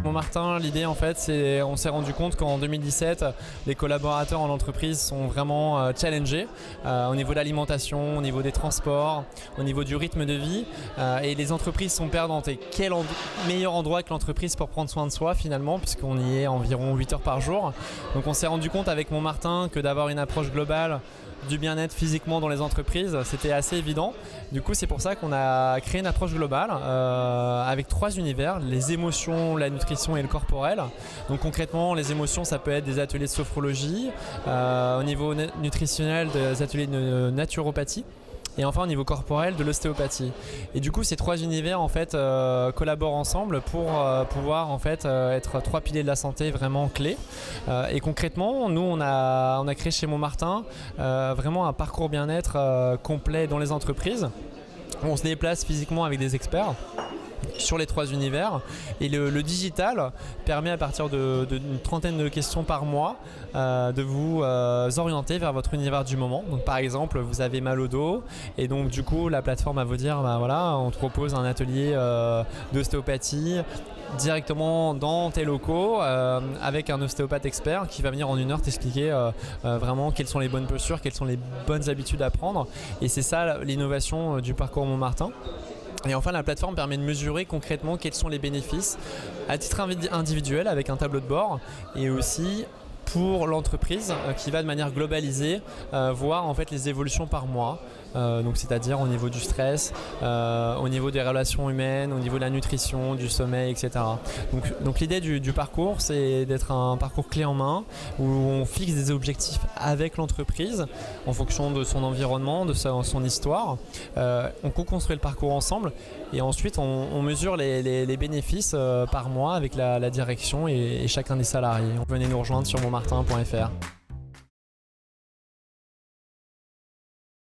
Montmartin, l'idée en fait, c'est on s'est rendu compte qu'en 2017, les collaborateurs en entreprise sont vraiment challengés au niveau de l'alimentation, au niveau des transports, au niveau du rythme de vie et les entreprises sont perdantes. Et quel meilleur endroit que l'entreprise pour prendre soin de soi finalement, puisqu'on y est environ 8 heures par jour. Donc on s'est rendu compte avec Montmartin que d'avoir une approche globale du bien-être physiquement dans les entreprises, c'était assez évident. Du coup, c'est pour ça qu'on a créé une approche globale avec 3 univers, les émotions, la nutrition et le corporel. Donc concrètement, les émotions, ça peut être des ateliers de sophrologie, au niveau nutritionnel, des ateliers de naturopathie. Et enfin au niveau corporel de l'ostéopathie. Et du coup ces 3 univers en fait collaborent ensemble pour pouvoir en fait être 3 piliers de la santé vraiment clés. Et concrètement nous on a créé chez Montmartin vraiment un parcours bien-être complet dans les entreprises. On se déplace physiquement avec des experts sur les 3 univers et le digital permet à partir d'une trentaine de questions par mois de vous orienter vers votre univers du moment. Donc par exemple vous avez mal au dos et donc du coup la plateforme va vous dire voilà, on te propose un atelier d'ostéopathie directement dans tes locaux avec un ostéopathe expert qui va venir en 1 heure t'expliquer vraiment quelles sont les bonnes postures, quelles sont les bonnes habitudes à prendre. Et c'est ça l'innovation du parcours Montmartin. Et enfin, la plateforme permet de mesurer concrètement quels sont les bénéfices à titre individuel avec un tableau de bord et aussi pour l'entreprise qui va de manière globalisée voir en fait les évolutions par mois. Donc c'est-à-dire au niveau du stress, au niveau des relations humaines, au niveau de la nutrition, du sommeil, etc. Donc l'idée du parcours, c'est d'être un parcours clé en main où on fixe des objectifs avec l'entreprise en fonction de son environnement, de son histoire. On co-construit le parcours ensemble et ensuite on mesure les bénéfices par mois avec la direction et chacun des salariés. Venez nous rejoindre sur montmartin.fr.